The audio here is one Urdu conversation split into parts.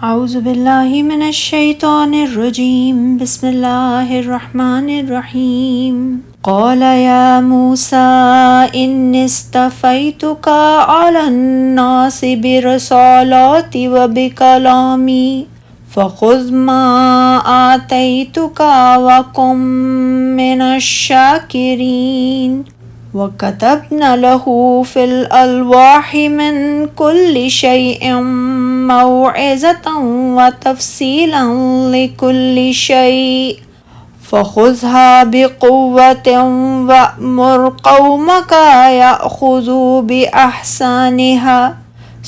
اعوذ باللہ من الشیطان الرجیم بسم اللہ الرحمن الرحیم قال یا موسیٰ انی اصطفیتک علی الناس برسالاتی و بکلامی فخذ ما آتیتک وکن من الشاکرین وَكَتَبْنَا لَهُ فِي الْأَلْوَاحِ مِنْ كُلِّ شَيْءٍ مَوْعِظَةً وَتَفْصِيلًا لِكُلِّ شَيْءٍ فَخُذْهَا بِقُوَّةٍ وَأْمُرْ قَوْمَكَ يَأْخُذُوا بِأَحْسَنِهَا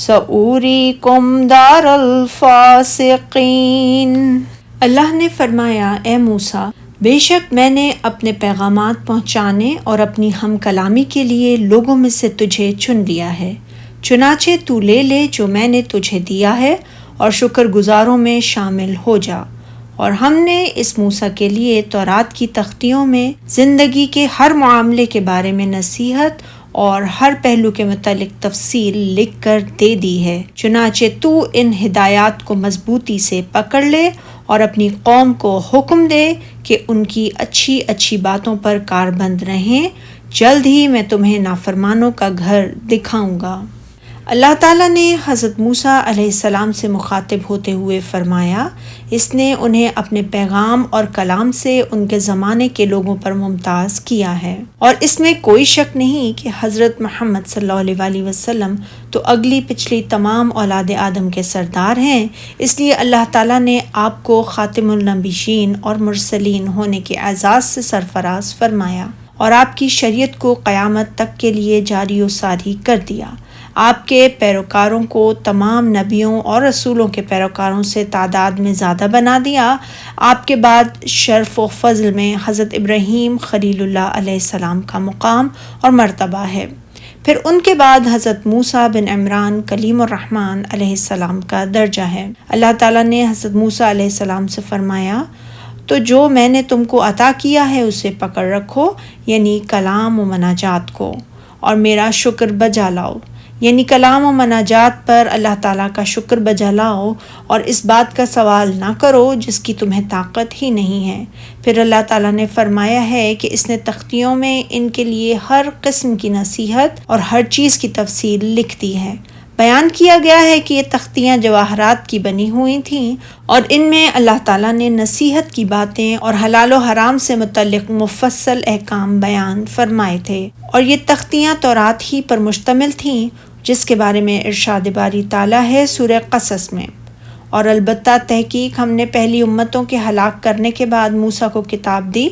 سَأُرِيكُمْ دَارَ الْفَاسِقِينَ۔ اللہ نے فرمایا، اے موسیٰ، بے شک میں نے اپنے پیغامات پہنچانے اور اپنی ہم کلامی کے لیے لوگوں میں سے تجھے چن لیا ہے، چنانچہ تو لے لے جو میں نے تجھے دیا ہے اور شکر گزاروں میں شامل ہو جا۔ اور ہم نے اس موسیٰ کے لیے تورات کی تختیوں میں زندگی کے ہر معاملے کے بارے میں نصیحت اور ہر پہلو کے متعلق تفصیل لکھ کر دے دی ہے، چنانچہ تو ان ہدایات کو مضبوطی سے پکڑ لے اور اپنی قوم کو حکم دے کہ ان کی اچھی اچھی باتوں پر کاربند رہیں، جلد ہی میں تمہیں نافرمانوں کا گھر دکھاؤں گا۔ اللہ تعالیٰ نے حضرت موسیٰ علیہ السلام سے مخاطب ہوتے ہوئے فرمایا، اس نے انہیں اپنے پیغام اور کلام سے ان کے زمانے کے لوگوں پر ممتاز کیا ہے، اور اس میں کوئی شک نہیں کہ حضرت محمد صلی اللہ علیہ وسلم تو اگلی پچھلی تمام اولاد آدم کے سردار ہیں، اس لیے اللہ تعالیٰ نے آپ کو خاتم النبیین اور مرسلین ہونے کے اعزاز سے سرفراز فرمایا اور آپ کی شریعت کو قیامت تک کے لیے جاری و ساری کر دیا۔ آپ کے پیروکاروں کو تمام نبیوں اور رسولوں کے پیروکاروں سے تعداد میں زیادہ بنا دیا۔ آپ کے بعد شرف و فضل میں حضرت ابراہیم خلیل اللہ علیہ السلام کا مقام اور مرتبہ ہے، پھر ان کے بعد حضرت موسیٰ بن عمران کلیم الرحمن علیہ السلام کا درجہ ہے۔ اللہ تعالیٰ نے حضرت موسیٰ علیہ السلام سے فرمایا، تو جو میں نے تم کو عطا کیا ہے اسے پکڑ رکھو، یعنی کلام و مناجات کو، اور میرا شکر بجا لاؤ، یعنی کلام و مناجات پر اللہ تعالیٰ کا شکر بجا لاؤ اور اس بات کا سوال نہ کرو جس کی تمہیں طاقت ہی نہیں ہے۔ پھر اللہ تعالیٰ نے فرمایا ہے کہ اس نے تختیوں میں ان کے لیے ہر قسم کی نصیحت اور ہر چیز کی تفصیل لکھ دی ہے۔ بیان کیا گیا ہے کہ یہ تختیاں جواہرات کی بنی ہوئی تھیں اور ان میں اللہ تعالیٰ نے نصیحت کی باتیں اور حلال و حرام سے متعلق مفصل احکام بیان فرمائے تھے، اور یہ تختیاں تورات ہی پر مشتمل تھیں، جس کے بارے میں ارشاد باری تعالیٰ ہے سورہ قصص میں، اور البتہ تحقیق ہم نے پہلی امتوں کے ہلاک کرنے کے بعد موسیٰ کو کتاب دی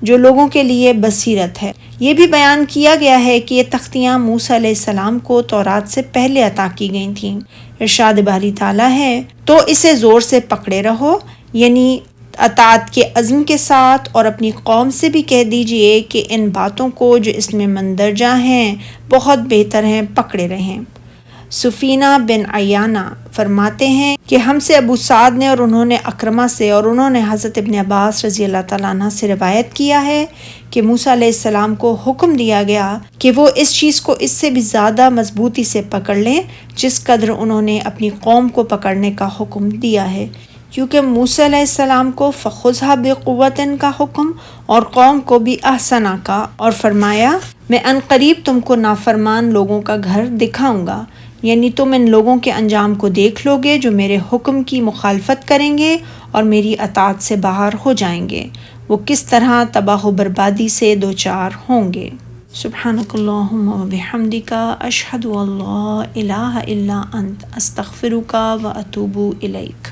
جو لوگوں کے لیے بصیرت ہے۔ یہ بھی بیان کیا گیا ہے کہ یہ تختیاں موسیٰ علیہ السلام کو تورات سے پہلے عطا کی گئی تھیں۔ ارشاد باری تعالیٰ ہے، تو اسے زور سے پکڑے رہو، یعنی اطاعت کے عزم کے ساتھ، اور اپنی قوم سے بھی کہہ دیجئے کہ ان باتوں کو جو اس میں مندرجہ ہیں بہت بہتر ہیں، پکڑے رہیں۔ سفینہ بن عیانہ فرماتے ہیں کہ ہم سے ابو سعد نے اور انہوں نے اکرمہ سے اور انہوں نے حضرت ابن عباس رضی اللہ تعالیٰ عنہ سے روایت کیا ہے کہ موسیٰ علیہ السلام کو حکم دیا گیا کہ وہ اس چیز کو اس سے بھی زیادہ مضبوطی سے پکڑ لیں جس قدر انہوں نے اپنی قوم کو پکڑنے کا حکم دیا ہے، کیونکہ موسیٰ علیہ السلام کو فخذھا بقوۃ کا حکم اور قوم کو بھی احسنا کا، اور فرمایا میں عنقریب تم کو نافرمان لوگوں کا گھر دکھاؤں گا، یعنی تم ان لوگوں کے انجام کو دیکھ لو گے جو میرے حکم کی مخالفت کریں گے اور میری اطاعت سے باہر ہو جائیں گے، وہ کس طرح تباہ و بربادی سے دوچار ہوں گے۔ سبحانک اللہم و بحمدک، اشہد ان لا الہ الا انت، استغفرک و اتوب الیک۔